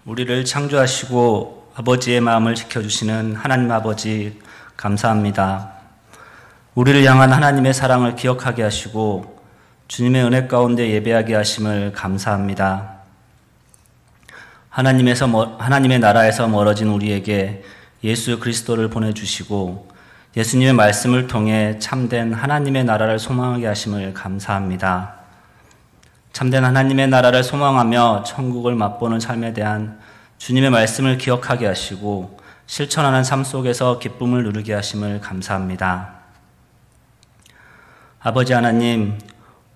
우리를 창조하시고 아버지의 마음을 지켜주시는 하나님 아버지 감사합니다. 우리를 향한 하나님의 사랑을 기억하게 하시고 주님의 은혜 가운데 예배하게 하심을 감사합니다. 하나님의 나라에서 멀어진 우리에게 예수 그리스도를 보내주시고 예수님의 말씀을 통해 참된 하나님의 나라를 소망하게 하심을 감사합니다. 참된 하나님의 나라를 소망하며 천국을 맛보는 삶에 대한 주님의 말씀을 기억하게 하시고 실천하는 삶 속에서 기쁨을 누리게 하심을 감사합니다. 아버지 하나님,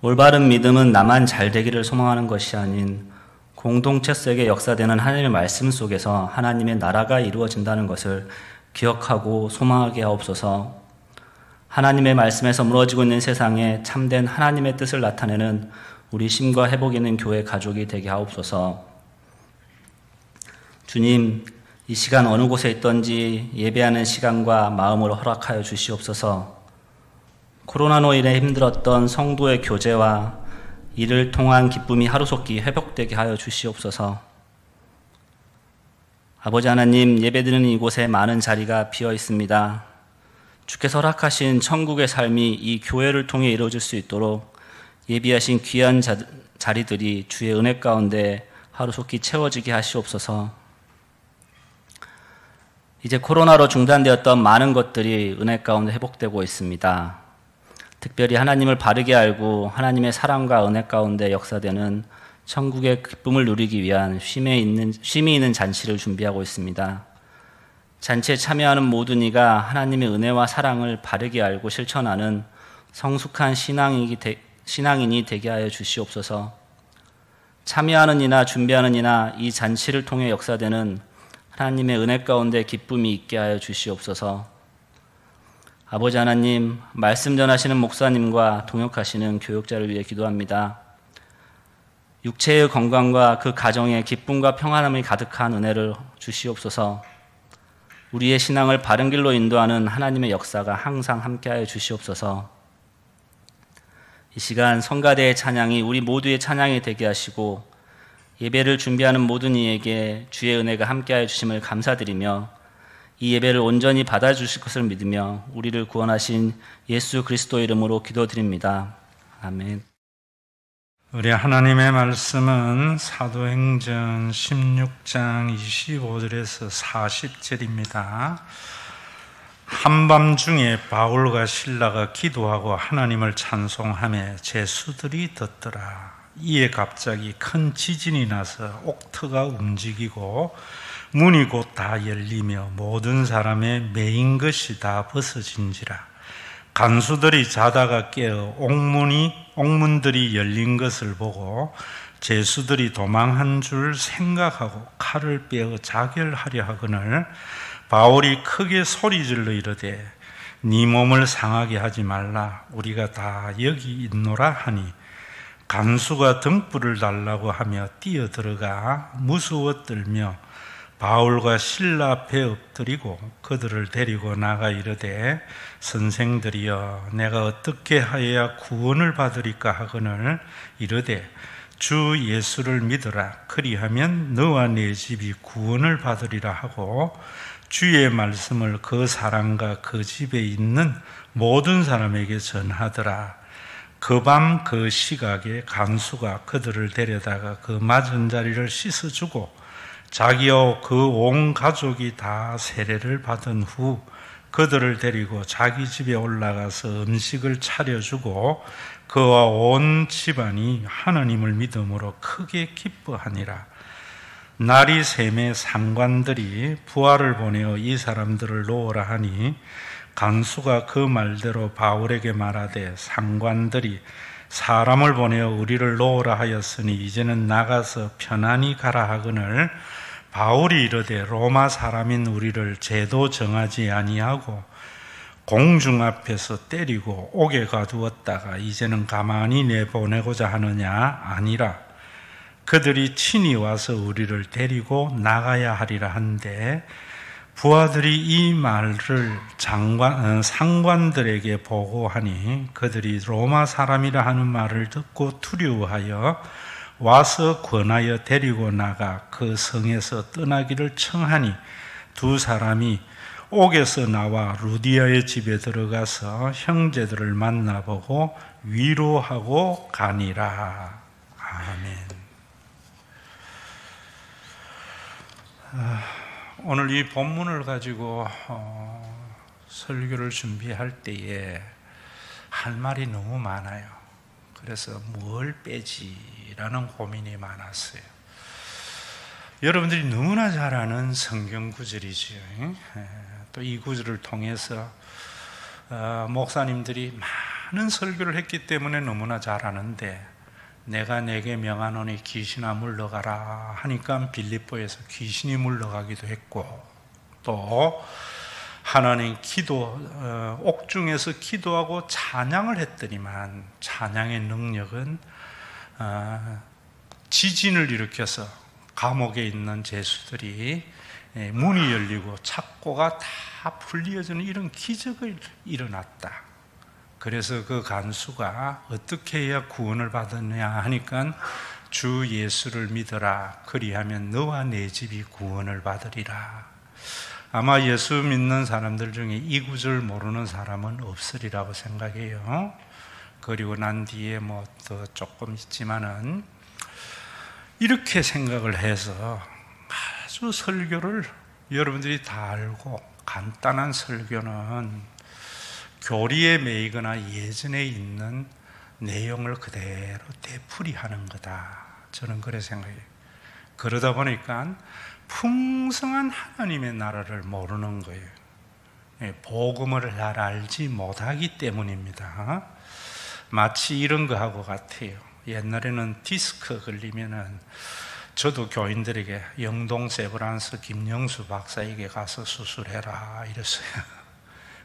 올바른 믿음은 나만 잘 되기를 소망하는 것이 아닌 공동체 속에 역사되는 하나님의 말씀 속에서 하나님의 나라가 이루어진다는 것을 기억하고 소망하게 하옵소서. 하나님의 말씀에서 무너지고 있는 세상에 참된 하나님의 뜻을 나타내는 우리 심과 회복 있는 교회 가족이 되게 하옵소서. 주님, 이 시간 어느 곳에 있든지 예배하는 시간과 마음으로 허락하여 주시옵소서. 코로나로 인해 힘들었던 성도의 교제와 이를 통한 기쁨이 하루속히 회복되게 하여 주시옵소서. 아버지 하나님, 예배드리는 이곳에 많은 자리가 비어 있습니다. 주께서 허락하신 천국의 삶이 이 교회를 통해 이루어질 수 있도록 예비하신 귀한 자리들이 주의 은혜 가운데 하루속히 채워지게 하시옵소서. 이제 코로나로 중단되었던 많은 것들이 은혜 가운데 회복되고 있습니다. 특별히 하나님을 바르게 알고 하나님의 사랑과 은혜 가운데 역사되는 천국의 기쁨을 누리기 위한 쉼이 있는 잔치를 준비하고 있습니다. 잔치에 참여하는 모든 이가 하나님의 은혜와 사랑을 바르게 알고 실천하는 성숙한 신앙인이 되게 하여 주시옵소서. 참여하는 이나 준비하는 이나 이 잔치를 통해 역사되는 하나님의 은혜 가운데 기쁨이 있게 하여 주시옵소서. 아버지 하나님, 말씀 전하시는 목사님과 동역하시는 교육자를 위해 기도합니다. 육체의 건강과 그 가정에 기쁨과 평안함이 가득한 은혜를 주시옵소서. 우리의 신앙을 바른 길로 인도하는 하나님의 역사가 항상 함께하여 주시옵소서. 이 시간 성가대의 찬양이 우리 모두의 찬양이 되게 하시고 예배를 준비하는 모든 이에게 주의 은혜가 함께하여 주심을 감사드리며 이 예배를 온전히 받아주실 것을 믿으며 우리를 구원하신 예수 그리스도 이름으로 기도드립니다. 아멘. 우리 하나님의 말씀은 사도행전 16장 25절에서 40절입니다. 한밤중에 바울과 실라가 기도하고 하나님을 찬송하며 제수들이 듣더라. 이에 갑자기 큰 지진이 나서 옥터가 움직이고 문이 곧 다 열리며 모든 사람의 매인 것이 다 벗어진지라. 간수들이 자다가 깨어 옥문들이 열린 것을 보고 제수들이 도망한 줄 생각하고 칼을 빼어 자결하려 하거늘 바울이 크게 소리질러 이르되 네 몸을 상하게 하지 말라. 우리가 다 여기 있노라 하니 간수가 등불을 달라고 하며 뛰어들어가 무서워 떨며 바울과 실라 앞에 엎드리고 그들을 데리고 나가 이르되 선생들이여 내가 어떻게 하여야 구원을 받으리까 하거늘 이르되 주 예수를 믿으라. 그리하면 너와 네 집이 구원을 받으리라 하고 주의 말씀을 그 사람과 그 집에 있는 모든 사람에게 전하더라. 그 밤 그 시각에 간수가 그들을 데려다가 그 맞은 자리를 씻어주고 자기와 그 온 가족이 다 세례를 받은 후 그들을 데리고 자기 집에 올라가서 음식을 차려주고 그와 온 집안이 하나님을 믿음으로 크게 기뻐하니라. 날이 새매 상관들이 부하를 보내어 이 사람들을 놓으라 하니 간수가 그 말대로 바울에게 말하되 상관들이 사람을 보내어 우리를 놓으라 하였으니 이제는 나가서 편안히 가라 하거늘 바울이 이르되 로마 사람인 우리를 죄도 정하지 아니하고 공중 앞에서 때리고 옥에 가두었다가 이제는 가만히 내보내고자 하느냐? 아니라 그들이 친히 와서 우리를 데리고 나가야 하리라 한데 부하들이 이 말을 상관들에게 보고하니 그들이 로마 사람이라 하는 말을 듣고 두려워하여 와서 권하여 데리고 나가 그 성에서 떠나기를 청하니 두 사람이 옥에서 나와 루디아의 집에 들어가서 형제들을 만나보고 위로하고 가니라. 아멘. 오늘 이 본문을 가지고 설교를 준비할 때에 할 말이 너무 많아요. 그래서 뭘 빼지라는 고민이 많았어요. 여러분들이 너무나 잘 아는 성경 구절이죠. 또 이 구절을 통해서 목사님들이 많은 설교를 했기 때문에 너무나 잘 아는데, 내가 내게 명하노니 귀신아 물러가라 하니까 빌립보에서 귀신이 물러가기도 했고, 또 하나님 옥중에서 기도하고 찬양을 했더니만 찬양의 능력은 지진을 일으켜서 감옥에 있는 죄수들이 문이 열리고 착고가 다 풀려지는 이런 기적을 일어났다. 그래서 그 간수가 어떻게 해야 구원을 받느냐 하니까 주 예수를 믿어라. 그리하면 너와 내 집이 구원을 받으리라. 아마 예수 믿는 사람들 중에 이 구절 모르는 사람은 없으리라고 생각해요. 그리고 난 뒤에 뭐 더 조금 있지만은, 이렇게 생각을 해서 아주 설교를 여러분들이 다 알고, 간단한 설교는 교리에 매이거나 예전에 있는 내용을 그대로 되풀이하는 거다. 저는 그래 생각해요. 그러다 보니까 풍성한 하나님의 나라를 모르는 거예요. 복음을 잘 알지 못하기 때문입니다. 마치 이런 거하고 같아요. 옛날에는 디스크 걸리면은 저도 교인들에게 영동 세브란스 김영수 박사에게 가서 수술해라 이랬어요.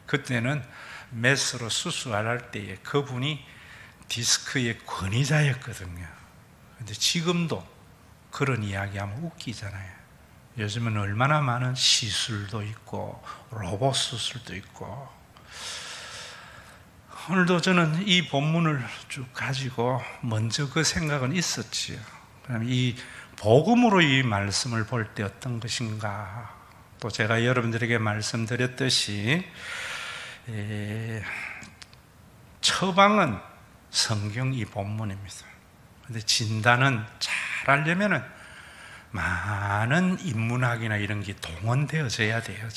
그때는 메스로 수술할 때에 그분이 디스크의 권위자였거든요. 근데 지금도 그런 이야기하면 웃기잖아요. 요즘은 얼마나 많은 시술도 있고 로봇 수술도 있고. 오늘도 저는 이 본문을 쭉 가지고 먼저 그 생각은 있었지요. 그럼 이 복음으로 이 말씀을 볼 때 어떤 것인가. 또 제가 여러분들에게 말씀드렸듯이 처방은 성경 이 본문입니다. 근데 진단은 잘 하려면은 많은 인문학이나 이런 게 동원되어져야 돼요.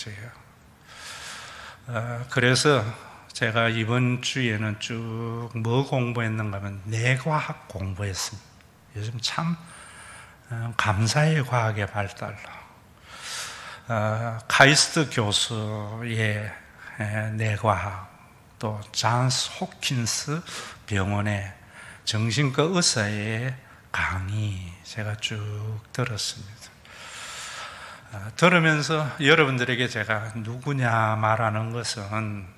그래서 제가 이번 주에는 쭉 뭐 공부했는가 하면 뇌과학 공부했습니다. 요즘 참 감사의 과학의 발달로 카이스트 교수의 뇌과학, 또 존스 홉킨스 병원의 정신과 의사의 강의 제가 쭉 들었습니다. 들으면서 여러분들에게 제가 누구냐 말하는 것은,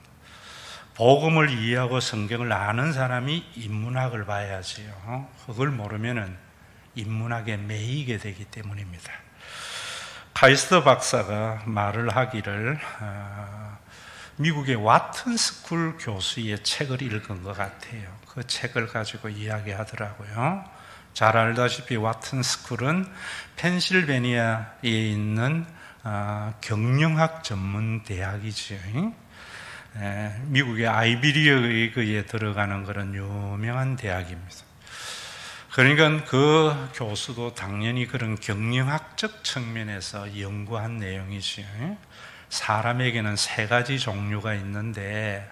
복음을 이해하고 성경을 아는 사람이 인문학을 봐야지요. 그걸 모르면은 인문학에 매이게 되기 때문입니다. 카이스트 박사가 말을 하기를, 미국의 와튼 스쿨 교수의 책을 읽은 것 같아요. 그 책을 가지고 이야기하더라고요. 잘 알다시피 와튼 스쿨은 펜실베니아에 있는 경영학 전문 대학이죠. 미국의 아이비리그에 들어가는 그런 유명한 대학입니다. 그러니까 그 교수도 당연히 그런 경영학적 측면에서 연구한 내용이죠. 사람에게는 3가지 종류가 있는데,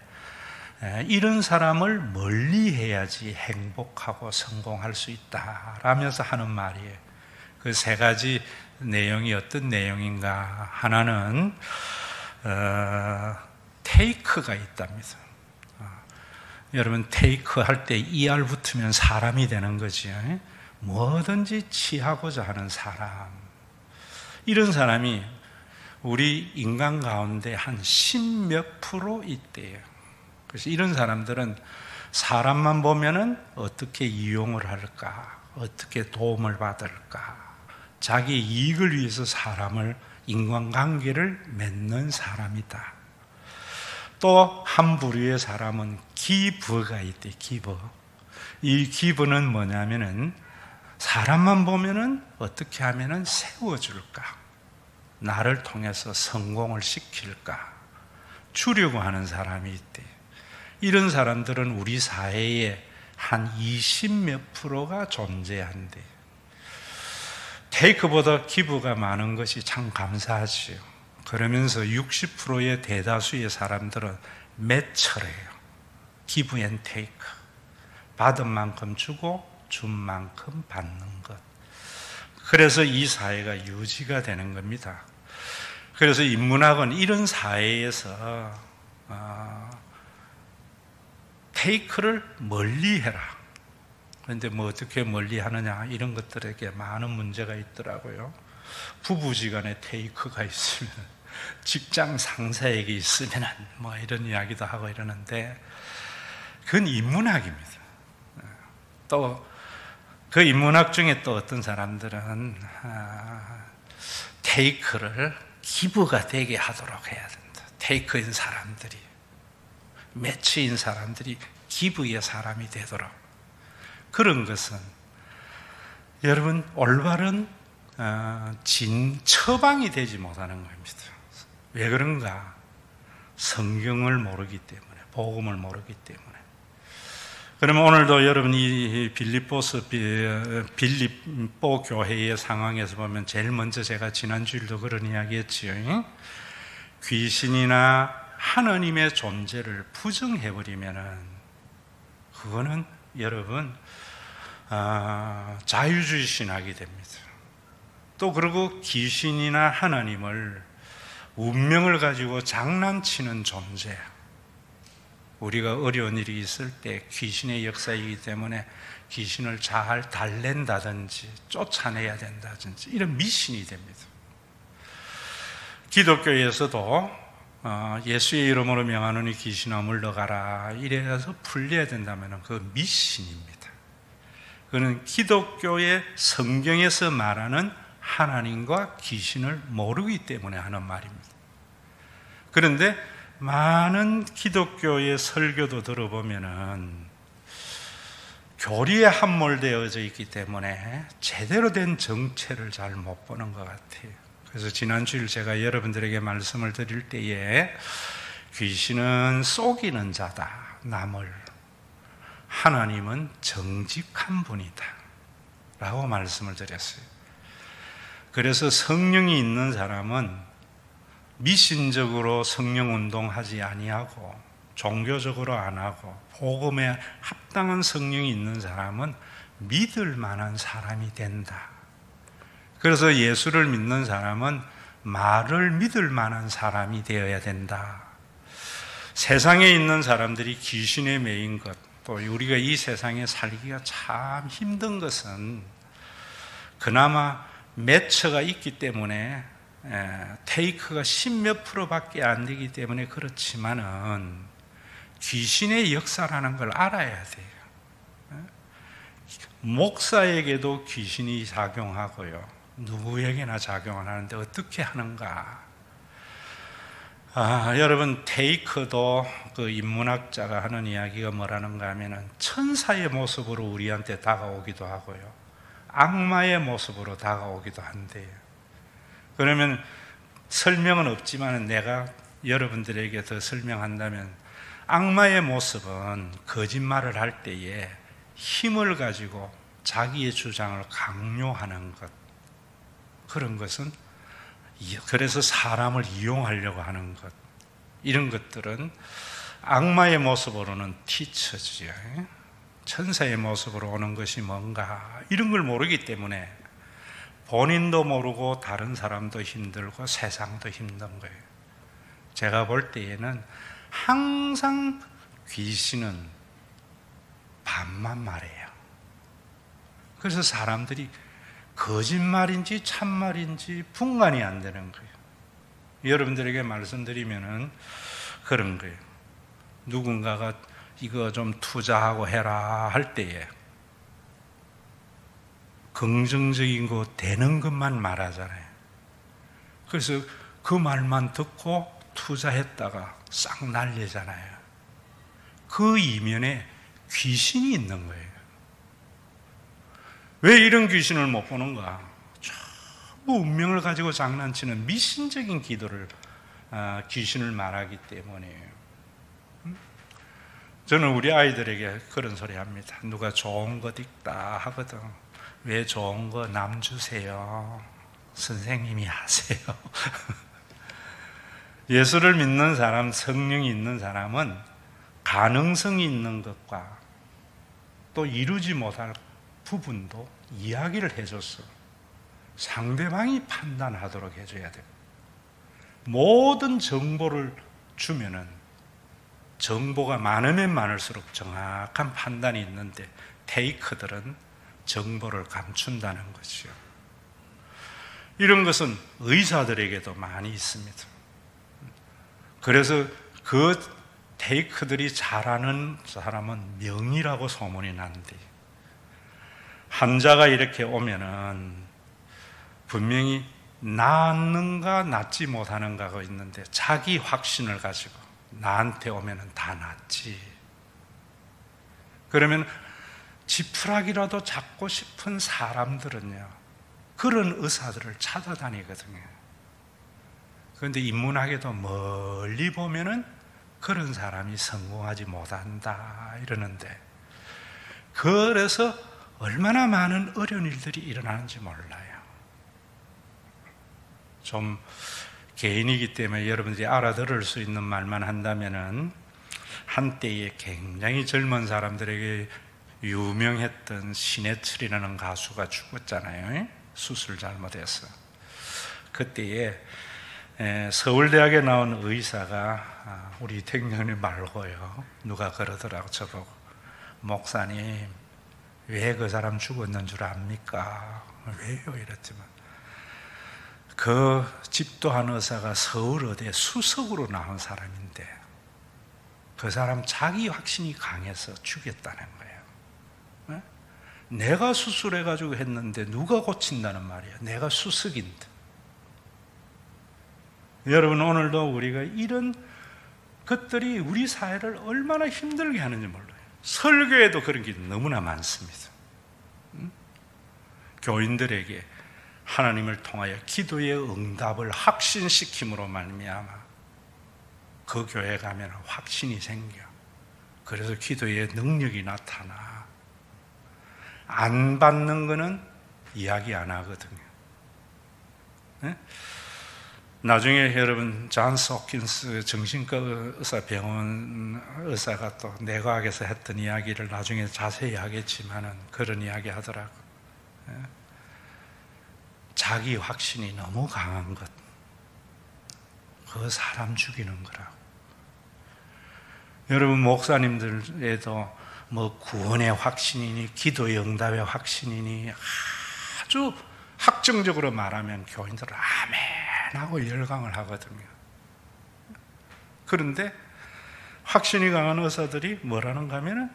이런 사람을 멀리해야지 행복하고 성공할 수 있다 라면서 하는 말이에요. 그 3가지 내용이 어떤 내용인가. 하나는 테이크가 있답니다. 여러분, 테이크 할 때 ER 붙으면 사람이 되는 거지. 뭐든지 취하고자 하는 사람. 이런 사람이 우리 인간 가운데 한 10몇 프로 있대요. 그래서 이런 사람들은 사람만 보면은 어떻게 이용을 할까, 어떻게 도움을 받을까, 자기 이익을 위해서 사람을, 인간관계를 맺는 사람이다. 또 한 부류의 사람은 기버가 있대. 기버. 이 기버는 뭐냐면은 사람만 보면은 어떻게 하면은 세워줄까? 나를 통해서 성공을 시킬까? 주려고 하는 사람이 있대. 이런 사람들은 우리 사회에 한 20몇 프로가 존재한대. 테이크보다 기부가 많은 것이 참 감사하지요. 그러면서 60%의 대다수의 사람들은 매철해요. 기브 앤 테이크. 받은 만큼 주고 준 만큼 받는 것. 그래서 이 사회가 유지가 되는 겁니다. 그래서 인문학은 이런 사회에서 테이크를 멀리해라. 그런데 뭐 어떻게 멀리하느냐, 이런 것들에게 많은 문제가 있더라고요. 부부지간에 테이크가 있으면, 직장 상사에게 있으면 뭐 이런 이야기도 하고 이러는데, 그건 인문학입니다. 또 그 인문학 중에 또 어떤 사람들은 테이크를 기부가 되게 하도록 해야 된다. 테이크인 사람들이, 매치인 사람들이 기부의 사람이 되도록. 그런 것은 여러분 올바른 처방이 되지 못하는 겁니다. 왜 그런가? 성경을 모르기 때문에, 복음을 모르기 때문에. 그러면 오늘도 여러분이 빌립보 교회의 상황에서 보면 제일 먼저 제가 지난주일도 그런 이야기 했지요. 귀신이나 하나님의 존재를 부정해버리면은 그거는 여러분 자유주의 신학이 됩니다. 또 그리고 귀신이나 하나님을, 운명을 가지고 장난치는 존재, 우리가 어려운 일이 있을 때 귀신의 역사이기 때문에 귀신을 잘 달랜다든지 쫓아내야 된다든지 이런 미신이 됩니다. 기독교에서도 예수의 이름으로 명하노니 귀신아 물러가라 이래서 풀려야 된다면 그 미신입니다. 그는 기독교의 성경에서 말하는 하나님과 귀신을 모르기 때문에 하는 말입니다. 그런데 많은 기독교의 설교도 들어보면은 교리에 함몰되어져 있기 때문에 제대로 된 정체를 잘 못 보는 것 같아요. 그래서 지난주일 제가 여러분들에게 말씀을 드릴 때에 귀신은 속이는 자다, 남을. 하나님은 정직한 분이다 라고 말씀을 드렸어요. 그래서 성령이 있는 사람은 미신적으로 성령 운동하지 아니하고 종교적으로 안 하고 복음에 합당한 성령이 있는 사람은 믿을 만한 사람이 된다. 그래서 예수를 믿는 사람은 말을 믿을 만한 사람이 되어야 된다. 세상에 있는 사람들이 귀신에 매인 것, 또 우리가 이 세상에 살기가 참 힘든 것은 그나마 매처가 있기 때문에 테이크가 10몇 프로밖에 안 되기 때문에 그렇지만은 귀신의 역사라는 걸 알아야 돼요. 목사에게도 귀신이 작용하고요, 누구에게나 작용을 하는데 어떻게 하는가? 여러분 테이크도 그 인문학자가 하는 이야기가 뭐라는가 하면은 천사의 모습으로 우리한테 다가오기도 하고요, 악마의 모습으로 다가오기도 한대요. 그러면 설명은 없지만 내가 여러분들에게 더 설명한다면, 악마의 모습은 거짓말을 할 때에 힘을 가지고 자기의 주장을 강요하는 것, 그런 것은, 그래서 사람을 이용하려고 하는 것, 이런 것들은 악마의 모습으로는 티처지요. 천사의 모습으로 오는 것이 뭔가 이런 걸 모르기 때문에 본인도 모르고 다른 사람도 힘들고 세상도 힘든 거예요. 제가 볼 때에는 항상 귀신은 반만 말해요. 그래서 사람들이 거짓말인지 참말인지 분간이 안 되는 거예요. 여러분들에게 말씀드리면은 그런 거예요. 누군가가 이거 좀 투자하고 해라 할 때에 긍정적인 거 되는 것만 말하잖아요. 그래서 그 말만 듣고 투자했다가 싹 날리잖아요. 그 이면에 귀신이 있는 거예요. 왜 이런 귀신을 못 보는가? 전부 운명을 가지고 장난치는 미신적인 기도를 귀신을 말하기 때문이에요. 저는 우리 아이들에게 그런 소리 합니다. 누가 좋은 것 있다 하거든. 왜 좋은 거 남 주세요? 선생님이 하세요. 예수를 믿는 사람, 성령이 있는 사람은 가능성이 있는 것과 또 이루지 못할 부분도 이야기를 해줘서 상대방이 판단하도록 해줘야 돼요. 모든 정보를 주면은 정보가 많으면 많을수록 정확한 판단이 있는데 페이커들은 정보를 감춘다는 거죠. 이런 것은 의사들에게도 많이 있습니다. 그래서 그 페이커들이 잘하는 사람은 명의라고 소문이 난대. 환자가 이렇게 오면은 분명히 낫는가 낫지 못하는가가 있는데 자기 확신을 가지고 나한테 오면은 다 낫지. 그러면 지푸라기라도 잡고 싶은 사람들은요, 그런 의사들을 찾아다니거든요. 그런데 인문학에도 멀리 보면은 그런 사람이 성공하지 못한다 이러는데, 그래서 얼마나 많은 어려운 일들이 일어나는지 몰라요. 좀 개인이기 때문에 여러분들이 알아들을 수 있는 말만 한다면은, 한때에 굉장히 젊은 사람들에게 유명했던 신해철이라는 가수가 죽었잖아요. 수술 잘못해서. 그때에 서울대학에 나온 의사가 우리 택년이 말고요, 누가 그러더라고. 저보고, 목사님 왜 그 사람 죽었는 줄 압니까? 왜요? 이랬지만, 그 집도한 의사가 서울의대 수석으로 나온 사람인데 그 사람 자기 확신이 강해서 죽였다는 거예요. 네? 내가 수술해가지고 했는데 누가 고친다는 말이야. 내가 수석인데. 여러분, 오늘도 우리가 이런 것들이 우리 사회를 얼마나 힘들게 하는지 몰라요. 설교에도 그런 게 너무나 많습니다. 교인들에게 하나님을 통하여 기도의 응답을 확신시킴으로 말미암아 그 교회 가면 확신이 생겨. 그래서 기도의 능력이 나타나. 안 받는 거는 이야기 안 하거든요. 네? 나중에 여러분, 존스 홉킨스 정신과 의사 병원 의사가 또 내과학에서 했던 이야기를 나중에 자세히 하겠지만은 그런 이야기 하더라고. 네? 자기 확신이 너무 강한 것, 그 사람 죽이는 거라고. 여러분, 목사님들에도 뭐 구원의 확신이니 기도의 응답의 확신이니 아주 확정적으로 말하면 교인들은 아멘 하고 열광을 하거든요. 그런데 확신이 강한 의사들이 뭐라는가 하면은,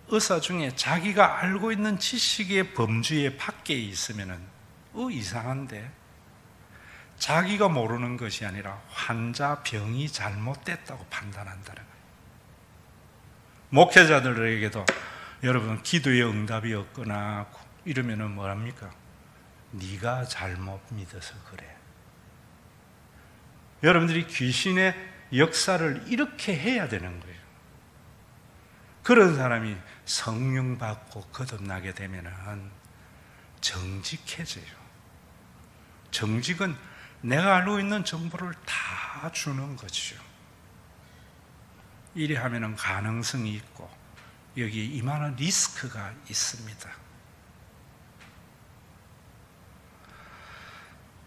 의사 중에 자기가 알고 있는 지식의 범주에 밖에 있으면은 이상한데, 자기가 모르는 것이 아니라 환자 병이 잘못됐다고 판단한다는 거예요. 목회자들에게도 여러분, 기도의 응답이 없거나 이러면은 뭐합니까? 네가 잘못 믿어서 그래. 여러분들이 귀신의 역사를 이렇게 해야 되는 거예요. 그런 사람이 성령 받고 거듭나게 되면은 정직해져요. 정직은 내가 알고 있는 정보를 다 주는 거죠. 이래 하면은 가능성이 있고 여기에 이만한 리스크가 있습니다.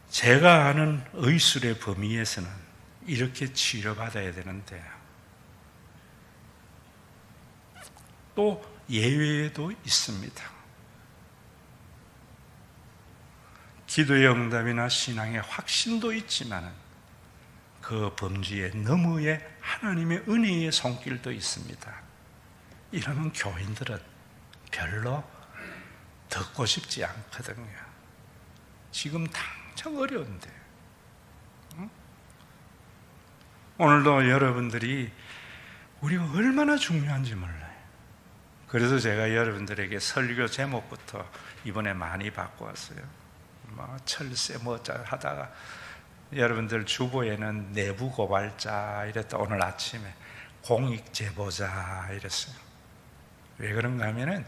제가 아는 의술의 범위에서는 이렇게 치료받아야 되는데, 또 예외도 있습니다. 기도의 응답이나 신앙의 확신도 있지만 그 범주의 너머에 하나님의 은혜의 손길도 있습니다. 이러면 교인들은 별로 듣고 싶지 않거든요. 지금 당장 어려운데. 오늘도 여러분들이 우리가 얼마나 중요한지 몰라요. 그래서 제가 여러분들에게 설교 제목부터 이번에 많이 바꿔왔어요. 철새 뭐자 하다가 여러분들 주보에는 내부 고발자 이랬다 오늘 아침에 공익 제보자 이랬어요. 왜 그런가 하면은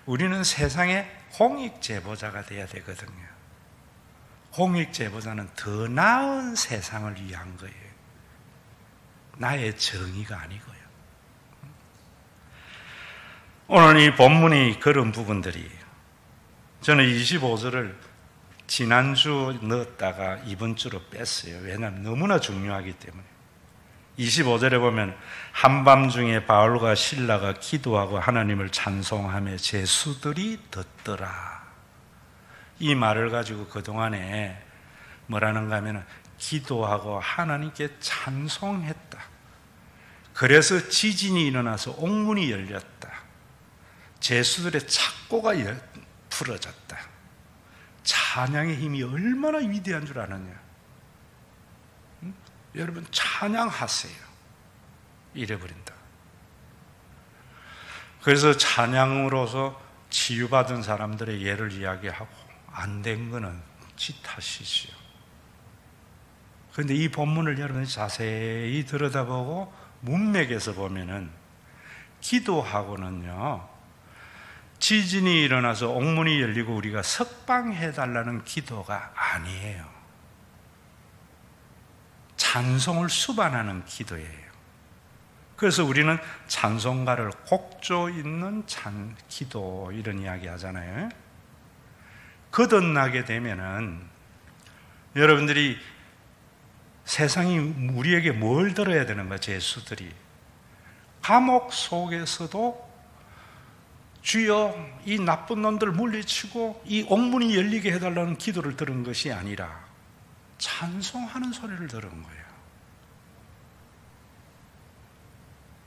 우리는 세상에 공익 제보자가 돼야 되거든요. 공익 제보자는 더 나은 세상을 위한 거예요. 나의 정의가 아니고요. 오늘 이 본문이 그런 부분들이에요. 저는 25절을 지난주 넣었다가 이번 주로 뺐어요. 왜냐하면 너무나 중요하기 때문에. 25절에 보면 한밤중에 바울과 실라가 기도하고 하나님을 찬송하며 제 수들이 듣더라. 이 말을 가지고 그동안에 뭐라는가 하면 기도하고 하나님께 찬송했다. 그래서 지진이 일어나서 옥문이 열렸다. 제수들의 착고가 풀어졌다. 찬양의 힘이 얼마나 위대한 줄 아느냐. 여러분 찬양하세요. 이래버린다. 그래서 찬양으로서 치유받은 사람들의 예를 이야기하고 안 된 거는 지 탓이지요. 그런데 이 본문을 여러분이 자세히 들여다보고 문맥에서 보면은 기도하고는요, 지진이 일어나서 옥문이 열리고 우리가 석방해달라는 기도가 아니에요. 찬송을 수반하는 기도예요. 그래서 우리는 찬송가를 곡조 있는 기도 이런 이야기 하잖아요. 거듭나게 되면은 여러분들이 세상이 우리에게 뭘 들어야 되는 거야? 제수들이 감옥 속에서도 주여 이 나쁜 놈들 물리치고 이 옥문이 열리게 해달라는 기도를 들은 것이 아니라 찬송하는 소리를 들은 거예요.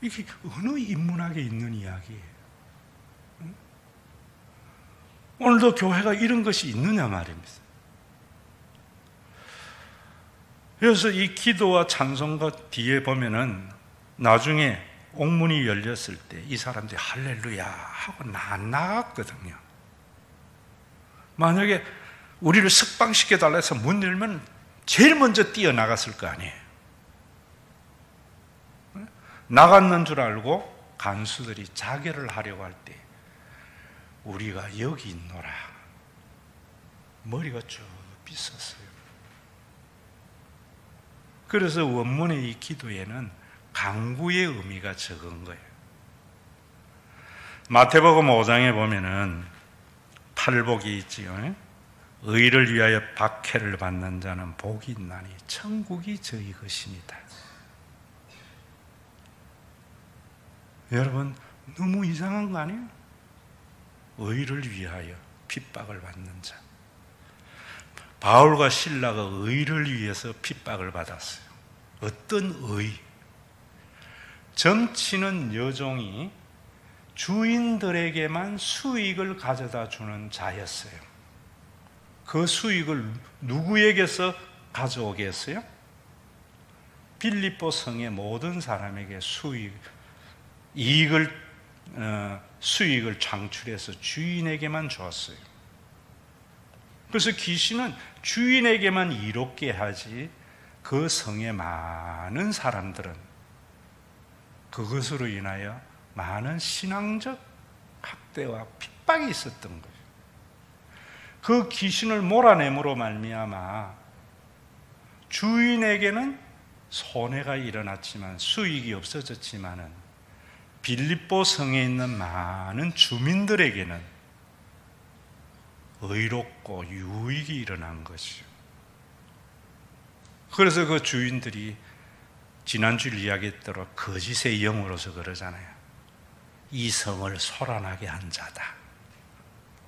이게 어느 인문학에 있는 이야기예요? 오늘도 교회가 이런 것이 있느냐 말입니다. 그래서 이 기도와 찬송가 뒤에 보면은 나중에 옥문이 열렸을 때 이 사람들이 할렐루야 하고 나갔거든요. 만약에 우리를 석방시켜달라 해서 문 열면 제일 먼저 뛰어나갔을 거 아니에요. 나갔는 줄 알고 간수들이 자결을 하려고 할 때 우리가 여기 있노라. 머리가 쭉 빗었어요. 그래서 원문의 이 기도에는 강구의 의미가 적은 거예요. 마태복음 5장에 보면은 팔복이 있지요. 의를 위하여 박해를 받는 자는 복이 있나니 천국이 저희 것입니다. 여러분 너무 이상한 거 아니에요? 의를 위하여 핍박을 받는 자. 바울과 실라가 의를 위해서 핍박을 받았어요. 어떤 의? 점치는 여종이 주인들에게만 수익을 가져다 주는 자였어요. 그 수익을 누구에게서 가져오게 했어요? 빌립보 성의 모든 사람에게 수익을 창출해서 주인에게만 주었어요. 그래서 귀신은 주인에게만 이롭게 하지 그 성의 많은 사람들은 그것으로 인하여 많은 신앙적 학대와 핍박이 있었던 거예요. 그 귀신을 몰아냄으로 말미암아 주인에게는 손해가 일어났지만 수익이 없어졌지만은 빌립보 성에 있는 많은 주민들에게는 의롭고 유익이 일어난 것이죠. 그래서 그 주인들이 지난주에 이야기했대로 거짓의 영으로서 그러잖아요. 이 성을 소란하게 한 자다.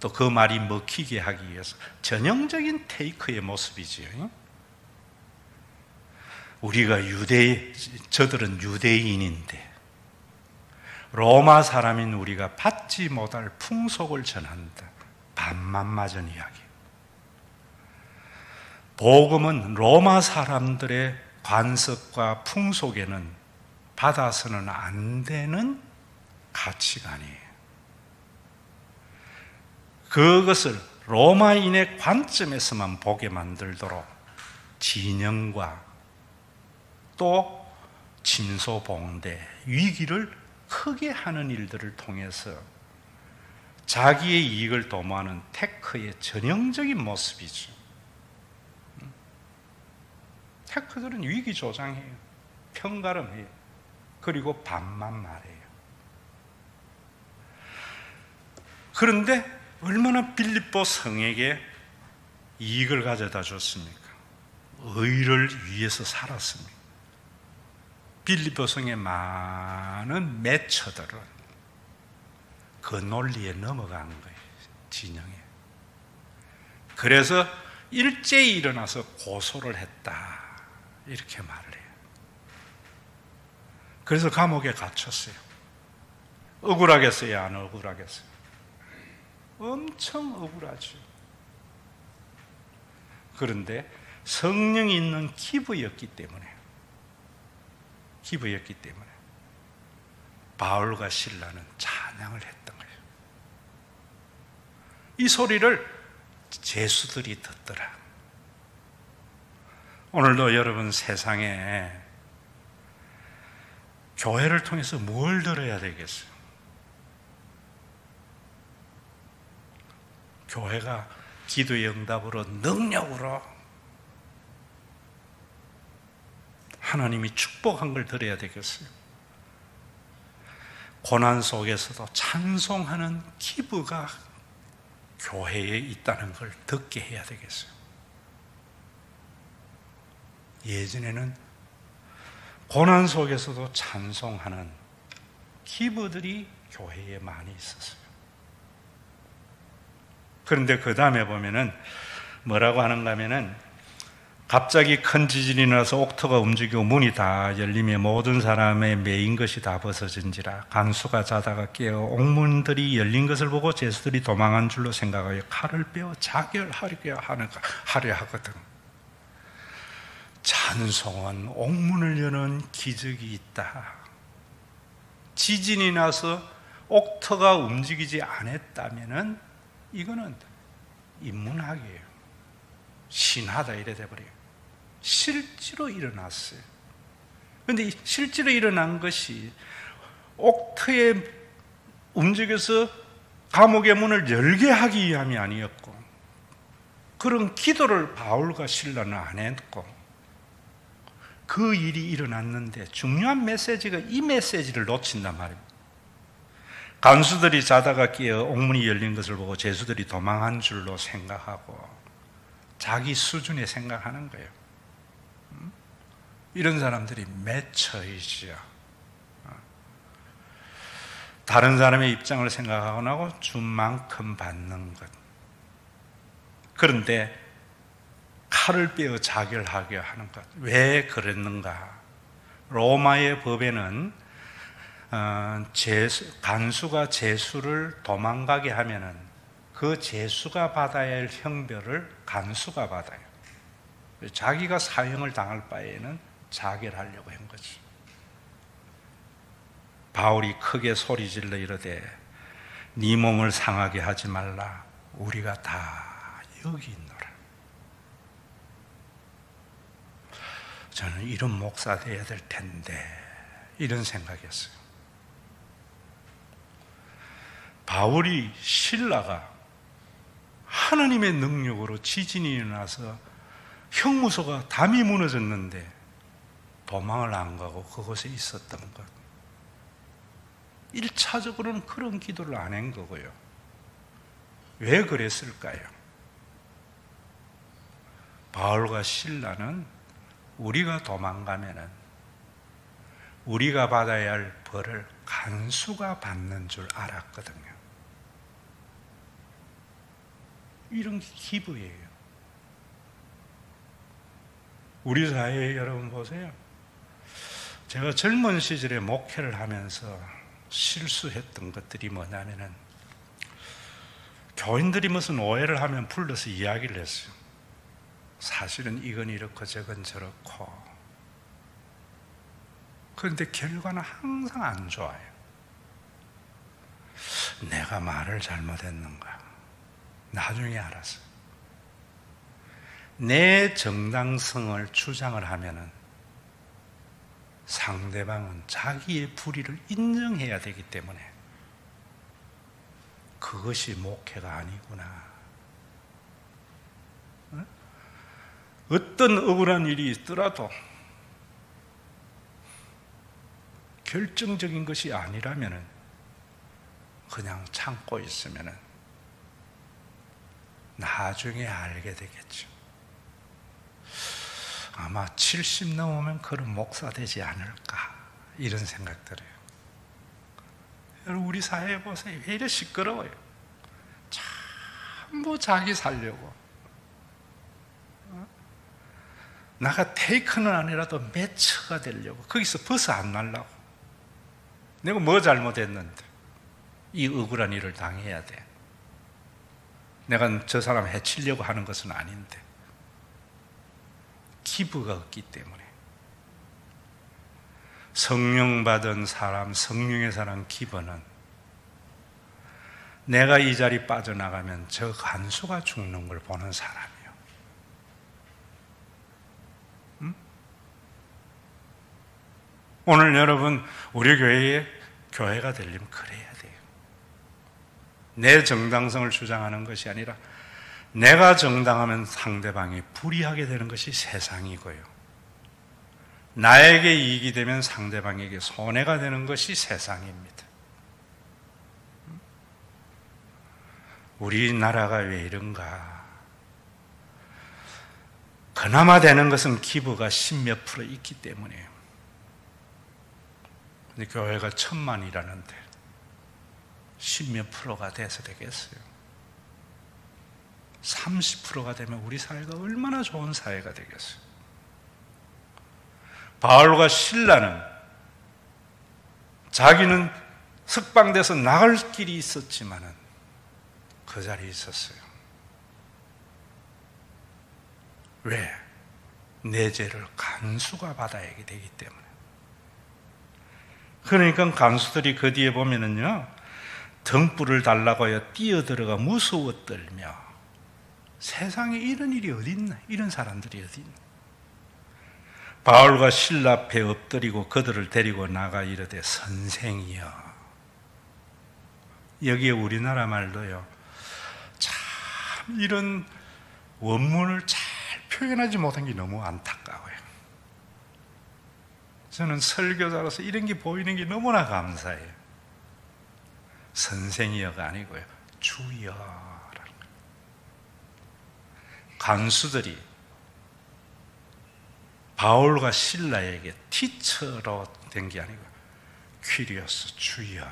또 그 말이 먹히게 하기 위해서 전형적인 테이크의 모습이지요. 우리가 저들은 유대인인데 로마 사람인 우리가 받지 못할 풍속을 전한다. 반만 맞은 이야기. 복음은 로마 사람들의 관습과 풍속에는 받아서는 안 되는 가치관이에요. 그것을 로마인의 관점에서만 보게 만들도록 진영과 또 진소봉대, 위기를 크게 하는 일들을 통해서 자기의 이익을 도모하는 테크의 전형적인 모습이죠. 테크들은 위기 조장해요. 편가름해요. 그리고 반만 말해요. 그런데 얼마나 빌립보 성에게 이익을 가져다 줬습니까? 의를 위해서 살았습니다. 빌립보 성의 많은 매처들은 그 논리에 넘어간 거예요. 진영에. 그래서 일제히 일어나서 고소를 했다. 이렇게 말을 해요. 그래서 감옥에 갇혔어요. 억울하겠어요? 안 억울하겠어요? 엄청 억울하죠. 그런데 성령이 있는 기부였기 때문에 바울과 실라는 찬양을 했던 거예요. 이 소리를 제수들이 듣더라. 오늘도 여러분 세상에 교회를 통해서 뭘 들어야 되겠어요? 교회가 기도의 응답으로 능력으로 하나님이 축복한 걸 들어야 되겠어요? 고난 속에서도 찬송하는 기부가 교회에 있다는 걸 듣게 해야 되겠어요? 예전에는 고난 속에서도 찬송하는 기부들이 교회에 많이 있었어요. 그런데 그 다음에 보면은 뭐라고 하는가 하면은 갑자기 큰 지진이 나서 옥토가 움직이고 문이 다 열리며 모든 사람의 매인 것이 다 벗어진지라 간수가 자다가 깨어 옥문들이 열린 것을 보고 제수들이 도망한 줄로 생각하여 칼을 빼어 자결하려 하거든. 찬송은 옥문을 여는 기적이 있다. 지진이 나서 옥토가 움직이지 않았다면은 이거는 인문학이에요. 신하다 이래 돼버려요. 실제로 일어났어요. 그런데 실제로 일어난 것이 옥토에 움직여서 감옥의 문을 열게 하기 위함이 아니었고, 그런 기도를 바울과 실라는 안 했고, 그 일이 일어났는데 중요한 메시지가 이 메시지를 놓친단 말입니다. 간수들이 자다가 깨어 옥문이 열린 것을 보고 제수들이 도망한 줄로 생각하고 자기 수준에 생각하는 거예요. 이런 사람들이 매처이지요. 다른 사람의 입장을 생각하고 나고 준 만큼 받는 것. 그런데 칼을 빼어 자결하게 하는 것. 왜 그랬는가? 로마의 법에는 간수가 제수를 도망가게 하면은 그 제수가 받아야 할 형벌을 간수가 받아요. 자기가 사형을 당할 바에는 자결하려고 한 거지. 바울이 크게 소리질러 이르되 네 몸을 상하게 하지 말라. 우리가 다 여기 있노라. 저는 이런 목사 돼야 될 텐데 이런 생각이었어요. 바울이 실라가 하나님의 능력으로 지진이 일어나서 형무소가 담이 무너졌는데 도망을 안 가고 그곳에 있었던 것. 1차적으로는 그런 기도를 안 한 거고요. 왜 그랬을까요? 바울과 실라는 우리가 도망가면은 우리가 받아야 할 벌을 간수가 받는 줄 알았거든요. 이런 기부예요. 우리 사회에 여러분 보세요. 제가 젊은 시절에 목회를 하면서 실수했던 것들이 뭐냐면은 교인들이 무슨 오해를 하면 불러서 이야기를 했어요. 사실은 이건 이렇고 저건 저렇고. 그런데 결과는 항상 안 좋아요. 내가 말을 잘못했는가? 나중에 알았어요. 내 정당성을 주장을 하면은 상대방은 자기의 불의를 인정해야 되기 때문에 그것이 목회가 아니구나. 어떤 억울한 일이 있더라도 결정적인 것이 아니라면 그냥 참고 있으면 나중에 알게 되겠죠. 아마 70 넘으면 그런 목사 되지 않을까 이런 생각 들어요. 여러분 우리 사회에 보세요. 왜 이래 시끄러워요. 전부 자기 살려고. 나가 테이크는 아니라도 매처가 되려고. 거기서 벗어 안 날라고. 내가 뭐 잘못했는데 이 억울한 일을 당해야 돼. 내가 저 사람 해치려고 하는 것은 아닌데 기부가 없기 때문에. 성령 받은 사람, 성령의 사람 기부는 내가 이 자리 빠져나가면 저 간수가 죽는 걸 보는 사람이에요. 오늘 여러분 우리 교회에 교회가 되려면 그래야 돼요. 내 정당성을 주장하는 것이 아니라 내가 정당하면 상대방이 불이하게 되는 것이 세상이고요. 나에게 이익이 되면 상대방에게 손해가 되는 것이 세상입니다. 우리나라가 왜 이런가? 그나마 되는 것은 기부가 10몇 프로 있기 때문이에요. 근데 교회가 1000만이라는데 10몇 프로가 돼서 되겠어요? 30%가 되면 우리 사회가 얼마나 좋은 사회가 되겠어요? 바울과 실라는 자기는 석방돼서 나갈 길이 있었지만은 그 자리에 있었어요. 왜? 내 죄를 간수가 받아야 되기 때문에. 그러니까 간수들이 그 뒤에 보면은요, 등불을 달라고 하여 뛰어들어가 무서워 떨며, 세상에 이런 일이 어디 있나? 이런 사람들이 어디 있나? 바울과 실라 앞에 엎드리고 그들을 데리고 나가 이르되 선생이여. 여기에 우리나라 말도요, 참 이런 원문을 잘 표현하지 못한 게 너무 안타까워요. 저는 설교자로서 이런 게 보이는 게 너무나 감사해요. 선생이여가 아니고요, 주여라는 거예요. 간수들이 바울과 실라에게 티처로 된 게 아니고 퀴리오스 주여.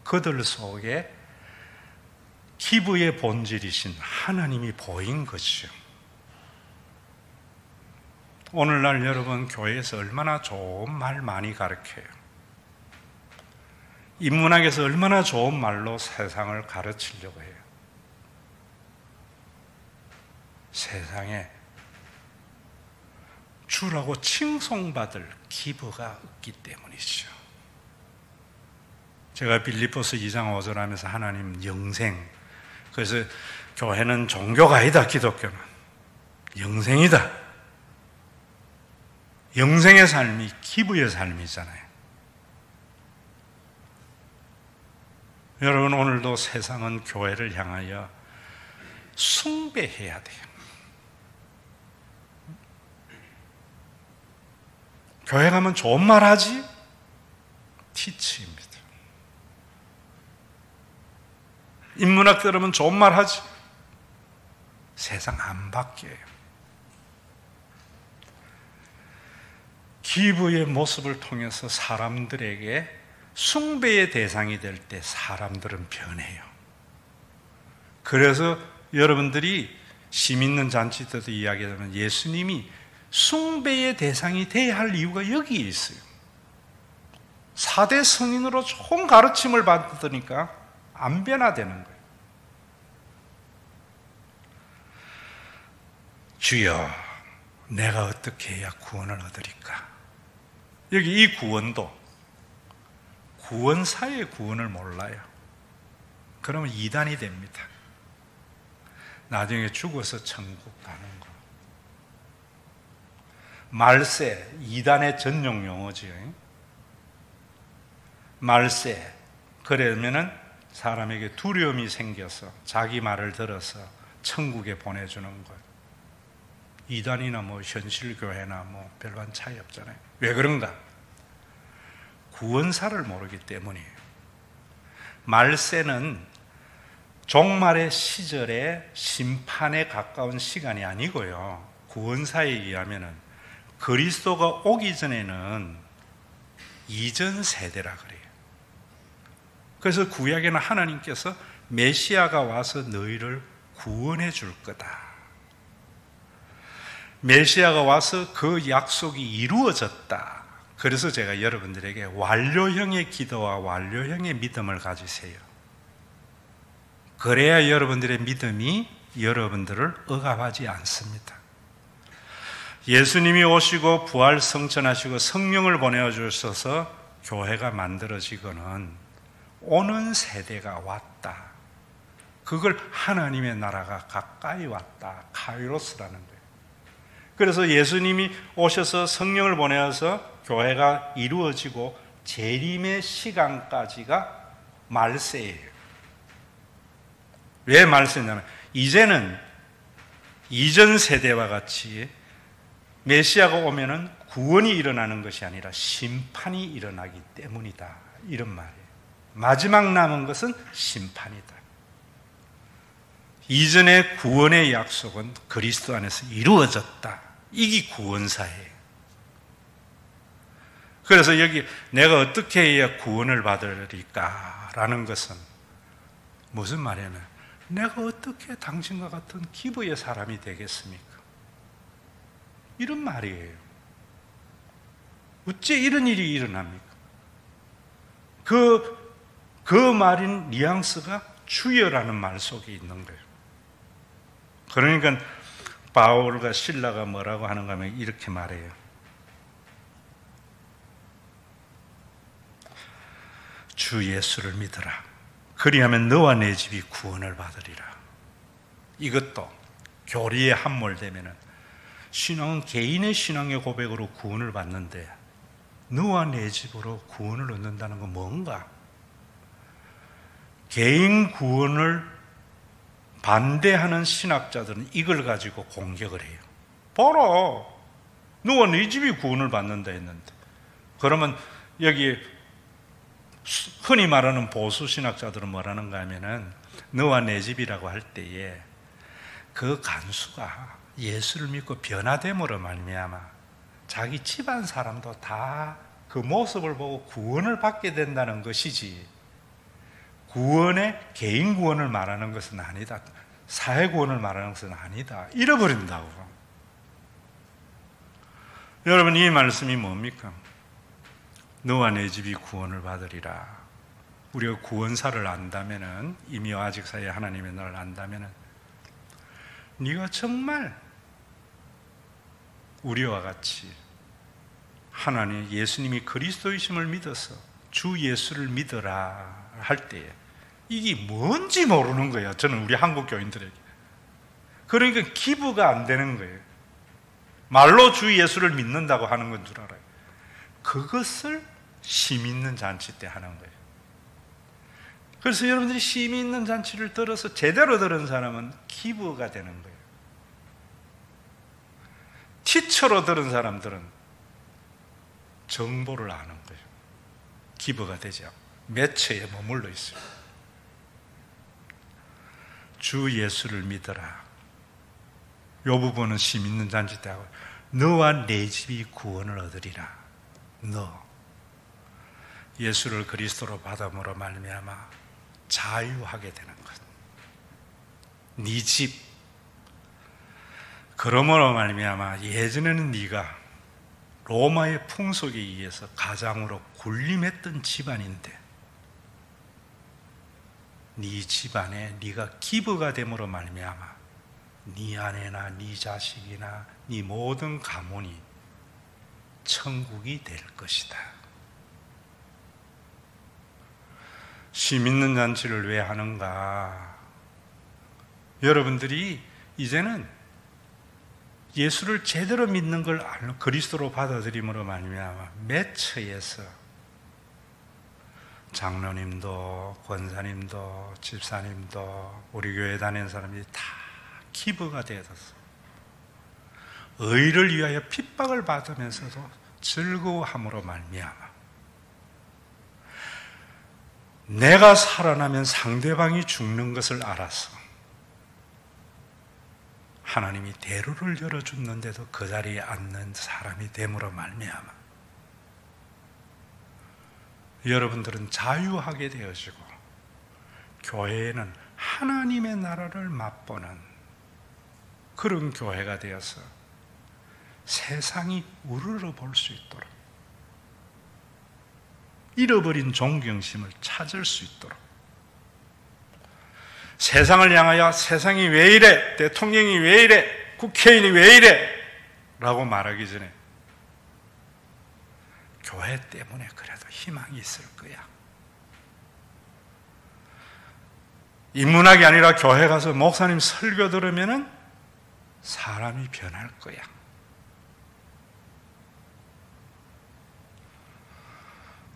그들 속에 기부의 본질이신 하나님이 보인 것이죠. 오늘날 여러분 교회에서 얼마나 좋은 말 많이 가르쳐요. 인문학에서 얼마나 좋은 말로 세상을 가르치려고 해요. 세상에 주라고 칭송받을 기부가 없기 때문이죠. 제가 빌립보서 2장 5절 하면서 하나님 영생, 그래서 교회는 종교가 아니다, 기독교는 영생이다. 영생의 삶이 기부의 삶이잖아요. 여러분 오늘도 세상은 교회를 향하여 숭배해야 돼요. 교회 가면 좋은 말 하지? 티치입니다. 인문학 들으면 좋은 말 하지? 세상 안 바뀌어요. 기부의 모습을 통해서 사람들에게 숭배의 대상이 될 때 사람들은 변해요. 그래서 여러분들이 심 있는 잔치 때도 이야기하면 예수님이 숭배의 대상이 돼야 할 이유가 여기에 있어요. 4대 성인으로 좋은 가르침을 받으니까 안 변화되는 거예요. 주여, 내가 어떻게 해야 구원을 얻으리까? 여기 이 구원도 구원사의 구원을 몰라요. 그러면 이단이 됩니다. 나중에 죽어서 천국 가는 거. 말세, 이단의 전용 용어지요. 말세. 그러면은 사람에게 두려움이 생겨서 자기 말을 들어서 천국에 보내주는 것. 이단이나 뭐 현실교회나 뭐 별반 차이 없잖아요. 왜 그런가? 구원사를 모르기 때문이에요. 말세는 종말의 시절에 심판에 가까운 시간이 아니고요. 구원사에 의하면은 그리스도가 오기 전에는 이전 세대라 그래요. 그래서 구약에는 하나님께서 메시아가 와서 너희를 구원해 줄 거다. 메시아가 와서 그 약속이 이루어졌다. 그래서 제가 여러분들에게 완료형의 기도와 완료형의 믿음을 가지세요. 그래야 여러분들의 믿음이 여러분들을 억압하지 않습니다. 예수님이 오시고 부활 성천하시고 성령을 보내주셔서 교회가 만들어지고는 오는 세대가 왔다. 그걸 하나님의 나라가 가까이 왔다. 카이로스라는 거예요. 그래서 예수님이 오셔서 성령을 보내어서 교회가 이루어지고 재림의 시간까지가 말세예요. 왜 말세냐면 이제는 이전 세대와 같이 메시아가 오면은 구원이 일어나는 것이 아니라 심판이 일어나기 때문이다. 이런 말이에요. 마지막 남은 것은 심판이다. 이전의 구원의 약속은 그리스도 안에서 이루어졌다. 이게 구원사예요. 그래서 여기 내가 어떻게 해야 구원을 받으리까라는 것은 무슨 말이냐면 내가 어떻게 당신과 같은 기부의 사람이 되겠습니까? 이런 말이에요. 어째 이런 일이 일어납니까? 그 말인 뉘앙스가 주여라는 말 속에 있는 거예요. 그러니까 바울과 실라가 뭐라고 하는가 하면 이렇게 말해요. 주 예수를 믿어라. 그리하면 너와 내 집이 구원을 받으리라. 이것도 교리에 함몰되면은 신앙은 개인의 신앙의 고백으로 구원을 받는데 너와 내 집으로 구원을 얻는다는 건 뭔가? 개인 구원을 반대하는 신학자들은 이걸 가지고 공격을 해요. 봐라, 너와 네 집이 구원을 받는다 했는데. 그러면 여기 흔히 말하는 보수 신학자들은 뭐라는가 하면은 너와 내 집이라고 할 때에 그 간수가 예수를 믿고 변화됨으로 말미암아 자기 집안 사람도 다 그 모습을 보고 구원을 받게 된다는 것이지, 구원의 개인 구원을 말하는 것은 아니다. 사회 구원을 말하는 것은 아니다. 잃어버린다고. 여러분, 이 말씀이 뭡니까? 너와 내 집이 구원을 받으리라. 우리가 구원사를 안다면은, 이미 아직 사이에 하나님의 나라를 안다면은 네가 정말 우리와 같이 하나님 예수님이 그리스도이심을 믿어서 주 예수를 믿어라 할 때에 이게 뭔지 모르는 거예요. 저는 우리 한국 교인들에게. 그러니까 기부가 안 되는 거예요. 말로 주 예수를 믿는다고 하는 건 줄 알아요. 그것을 심 있는 잔치 때 하는 거예요. 그래서 여러분들이 심 있는 잔치를 들어서 제대로 들은 사람은 기부가 되는 거예요. 티처로 들은 사람들은 정보를 아는 거예요. 기부가 되지 않고 매체에 머물러 있어요. 주 예수를 믿어라. 이 부분은 심 있는 잔치 때 하고, 너와 내 집이 구원을 얻으리라. 너 예수를 그리스도로 받음으로 말미암아 자유하게 되는 것. 네 집. 그러므로 말미암아 예전에는 네가 로마의 풍속에 의해서 가장으로 군림했던 집안인데 네 집안에 네가 기부가 됨으로 말미암아 네 아내나 네 자식이나 네 모든 가문이 천국이 될 것이다. 시 믿는 잔치를 왜 하는가? 여러분들이 이제는 예수를 제대로 믿는 걸 알고 그리스도로 받아들임으로 말미암아 매처에서 장로님도 권사님도 집사님도 우리 교회 다니는 사람들이 다 기부가 되어서 의를 위하여 핍박을 받으면서도 즐거워함으로 말미암아 내가 살아나면 상대방이 죽는 것을 알아서 하나님이 대로를 열어줬는데도 그 자리에 앉는 사람이 됨으로 말미암아 여러분들은 자유하게 되어지고 교회에는 하나님의 나라를 맛보는 그런 교회가 되어서 세상이 우러러 볼 수 있도록 잃어버린 존경심을 찾을 수 있도록 세상을 향하여 세상이 왜 이래? 대통령이 왜 이래? 국회의원이 왜 이래? 라고 말하기 전에 교회 때문에 그래도 희망이 있을 거야. 인문학이 아니라 교회 가서 목사님 설교 들으면은 사람이 변할 거야.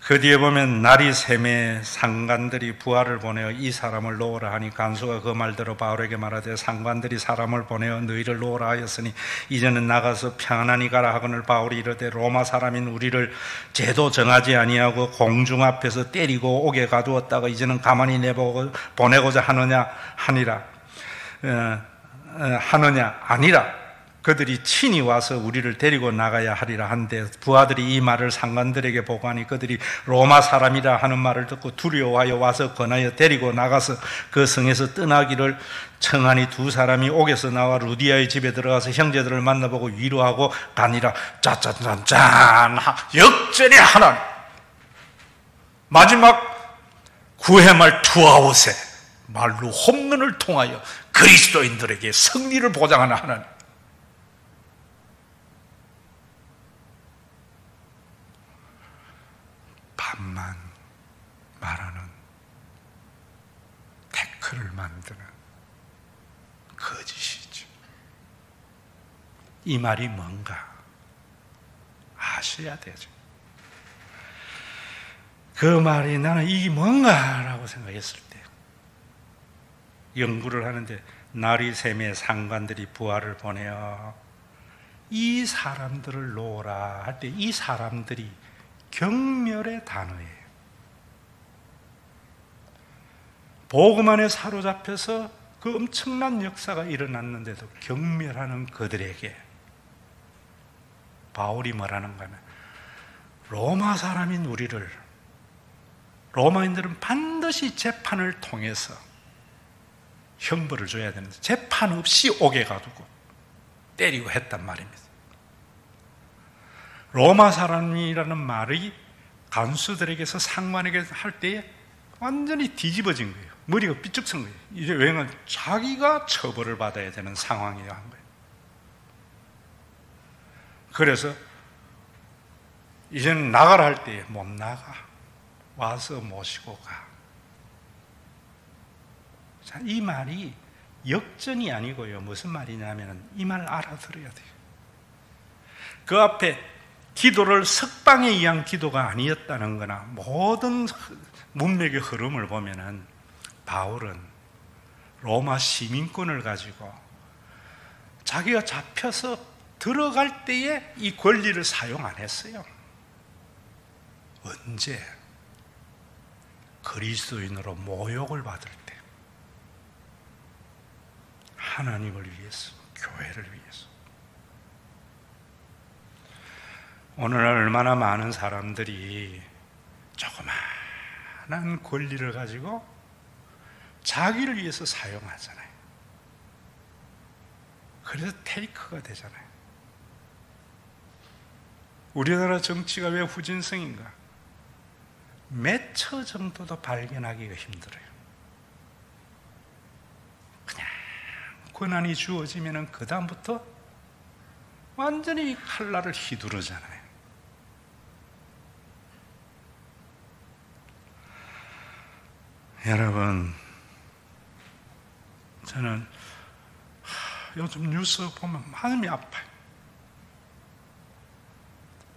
그 뒤에 보면 날이 새매 상관들이 부하를 보내어 이 사람을 놓으라 하니 간수가 그 말대로 바울에게 말하되 상관들이 사람을 보내어 너희를 놓으라 하였으니 이제는 나가서 평안히 가라 하거늘 바울이 이르되 로마 사람인 우리를 제도 정하지 아니하고 공중 앞에서 때리고 옥에 가두었다가 이제는 가만히 내보고 보내고자 하느냐 아니라 그들이 친히 와서 우리를 데리고 나가야 하리라 한데 부하들이 이 말을 상관들에게 보고하니 그들이 로마 사람이라 하는 말을 듣고 두려워하여 와서 권하여 데리고 나가서 그 성에서 떠나기를 청하니 두 사람이 옥에서 나와 루디아의 집에 들어가서 형제들을 만나보고 위로하고 가니라. 짠 역전의 하나님 마지막 구회말 투아웃에 말로 홈런을 통하여 그리스도인들에게 승리를 보장하는 하나님. 반만 말하는 태클을 만드는 거짓이죠. 이 말이 뭔가 아셔야 되죠. 그 말이 나는 이게 뭔가라고 생각했을 때 연구를 하는데 날이 새매 상관들이 부하를 보내어 이 사람들을 놓으라 할 때 이 사람들이 경멸의 단어예요. 복음 안에 사로잡혀서 그 엄청난 역사가 일어났는데도 경멸하는 그들에게 바울이 뭐라는 거냐면 로마 사람인 우리를 로마인들은 반드시 재판을 통해서 형벌을 줘야 되는데 재판 없이 옥에 가두고 때리고 했단 말입니다. 로마 사람이라는 말이 간수들에게서 상관에게 할 때에 완전히 뒤집어진 거예요. 머리가 삐쭉 선 거예요. 이제 왜냐하면 자기가 처벌을 받아야 되는 상황이어야 한 거예요. 그래서 이제는 나가라 할 때에 못 나가. 와서 모시고 가. 자, 이 말이 역전이 아니고요. 무슨 말이냐면 이 말 알아들어야 돼요. 그 앞에 기도를 석방에 의한 기도가 아니었다는 거나 모든 문맥의 흐름을 보면은 바울은 로마 시민권을 가지고 자기가 잡혀서 들어갈 때에 이 권리를 사용 안 했어요. 언제? 그리스도인으로 모욕을 받을 때 하나님을 위해서, 교회를 위해서. 오늘날 얼마나 많은 사람들이 조그마한 권리를 가지고 자기를 위해서 사용하잖아요. 그래서 테이크가 되잖아요. 우리나라 정치가 왜 후진성인가? 몇 처 정도도 발견하기가 힘들어요. 그냥 권한이 주어지면 그 다음부터 완전히 칼날을 휘두르잖아요. 여러분, 저는 요즘 뉴스 보면 마음이 아파요.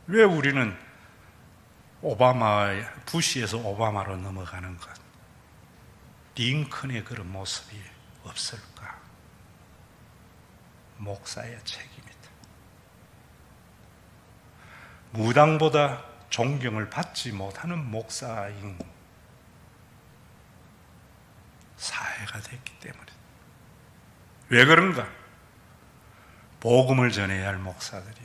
왜 우리는 부시에서 오바마로 넘어가는 것, 링컨의 그런 모습이 없을까? 목사의 책임이다. 무당보다 존경을 받지 못하는 목사인 사회가 됐기 때문에. 왜 그런가? 복음을 전해야 할 목사들이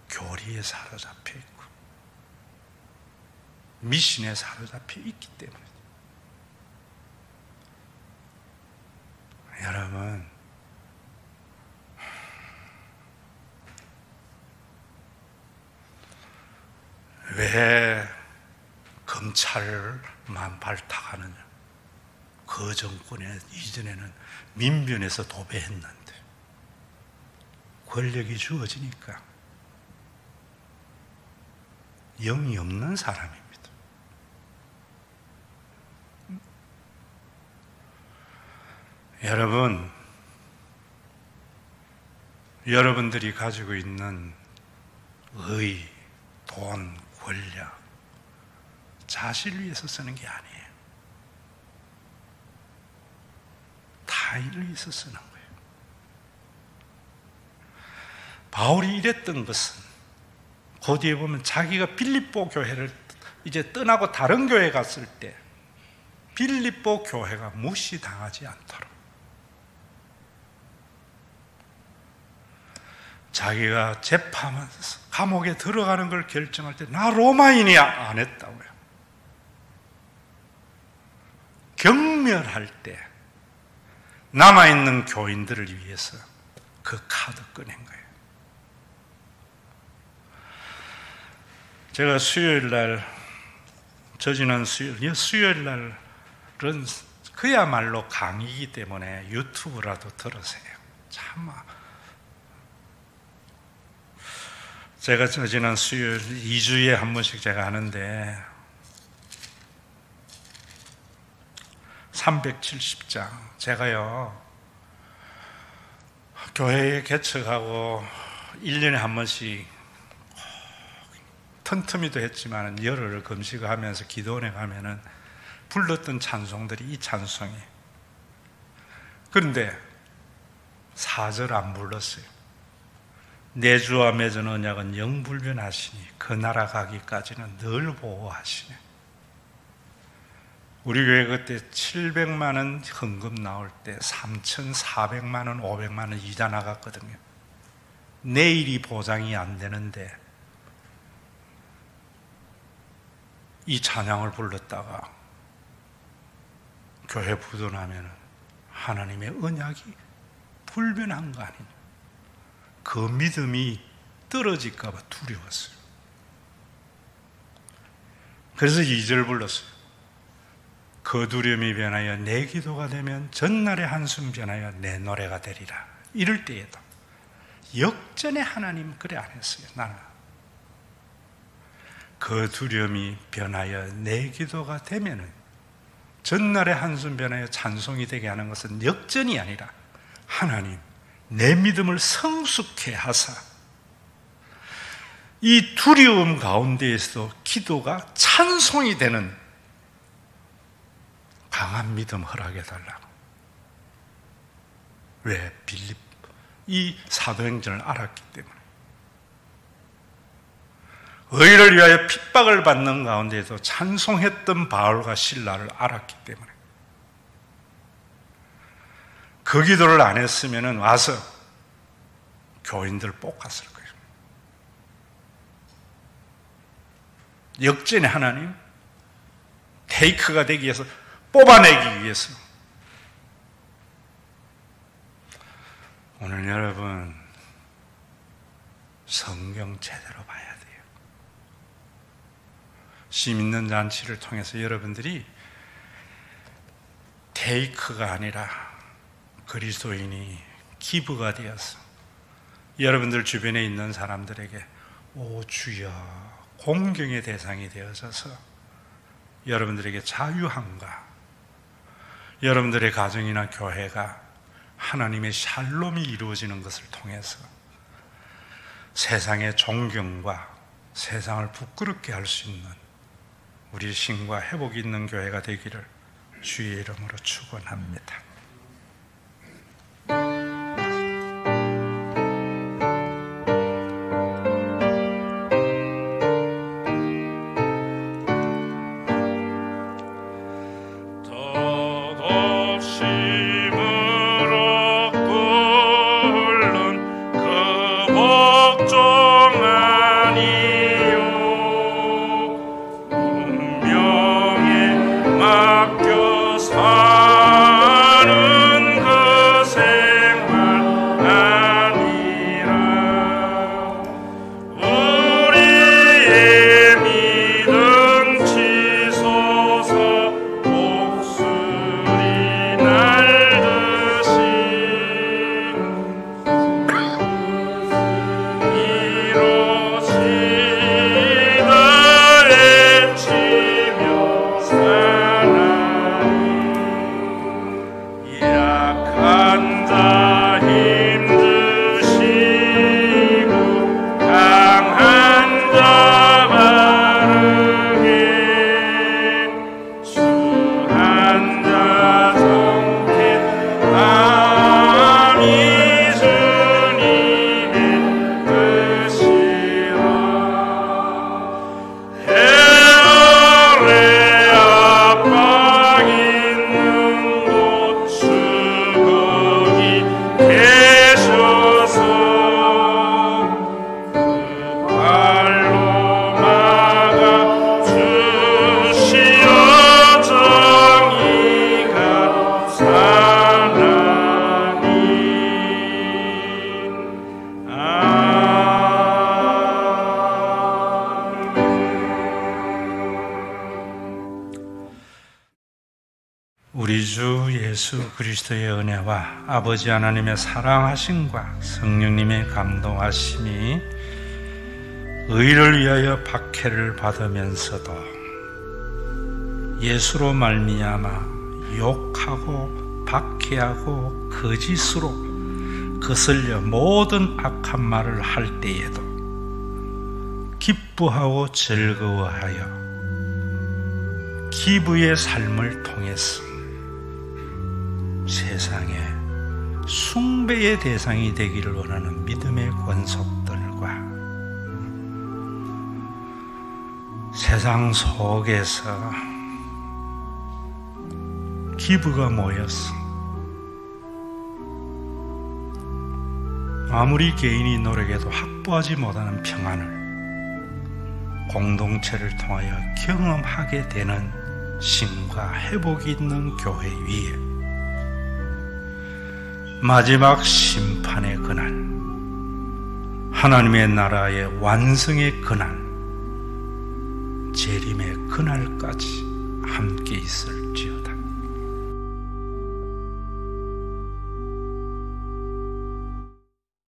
교리에 사로잡혀 있고 미신에 사로잡혀 있기 때문에. 여러분, 왜 검찰만 발탁하느냐? 그 정권에 이전에는 민변에서 도배했는데 권력이 주어지니까 영이 없는 사람입니다. 여러분, 여러분들이 가지고 있는 의, 돈, 권력, 자신을 위해서 쓰는 게 아니에요. 타인을 위해서 쓰는 거예요. 바울이 이랬던 것은, 그 뒤에 보면 자기가 빌립보 교회를 이제 떠나고 다른 교회 갔을 때 빌립보 교회가 무시당하지 않도록 자기가 재판하면서 감옥에 들어가는 걸 결정할 때 나 로마인이야 안 했다고요. 경멸할 때 남아있는 교인들을 위해서 그 카드 꺼낸 거예요. 제가 지난 수요일 날은 그야말로 강의이기 때문에 유튜브라도 들으세요. 참, 제가 지난 수요일 2주에 한 번씩 제가 하는데 370장 제가요 교회에 개척하고 1년에 한 번씩 틈틈이도 했지만 열흘을 금식하면서 기도원에 가면은 불렀던 찬송들이 이 찬송이. 그런데 4절 안 불렀어요. 내 주와 맺은 언약은 영불변하시니 그 나라 가기까지는 늘 보호하시네. 우리 교회 그때 700만 원 헌금 나올 때 3,400만 원, 500만 원 이자 나갔거든요. 내일이 보장이 안 되는데 이 찬양을 불렀다가 교회 부도나면 하나님의 언약이 불변한 거 아니냐. 그 믿음이 떨어질까 봐 두려웠어요. 그래서 2절 불렀어요. 그 두려움이 변하여 내 기도가 되면 전날의 한숨 변하여 내 노래가 되리라. 이럴 때에도 역전의 하나님 그래 안 했어요. 나는 그 두려움이 변하여 내 기도가 되면은 전날의 한숨 변하여 찬송이 되게 하는 것은 역전이 아니라 하나님 내 믿음을 성숙해 하사 이 두려움 가운데에서도 기도가 찬송이 되는 강한 믿음 허락해 달라고. 왜? 이 사도행전을 알았기 때문에. 의를 위하여 핍박을 받는 가운데에도 찬송했던 바울과 실라를 알았기 때문에. 그 기도를 안 했으면 와서 교인들 볶았을 거예요. 역전의 하나님, 테이크가 되기 위해서, 뽑아내기 위해서. 오늘 여러분, 성경 제대로 봐야 돼요. 심 있는 잔치를 통해서 여러분들이 테이크가 아니라 그리스도인이 기브가 되어서 여러분들 주변에 있는 사람들에게 오 주여 공경의 대상이 되어져서 여러분들에게 자유함과 여러분들의 가정이나 교회가 하나님의 샬롬이 이루어지는 것을 통해서 세상의 존경과 세상을 부끄럽게 할 수 있는 우리 신과 회복이 있는 교회가 되기를 주의 이름으로 축원합니다. 우리 주 예수 그리스도의 은혜와 아버지 하나님의 사랑하심과 성령님의 감동하심이 의를 위하여 박해를 받으면서도 예수로 말미암아 욕하고 박해하고 거짓으로 거슬려 모든 악한 말을 할 때에도 기뻐하고 즐거워하여 기부의 삶을 통해서 세상에 숭배의 대상이 되기를 원하는 믿음의 권속들과 세상 속에서 기부가 모여서 아무리 개인이 노력해도 확보하지 못하는 평안을 공동체를 통하여 경험하게 되는 신과 회복이 있는 교회 위에 마지막 심판의 그날, 하나님의 나라의 완성의 그날, 재림의 그날까지 함께 있을지어다.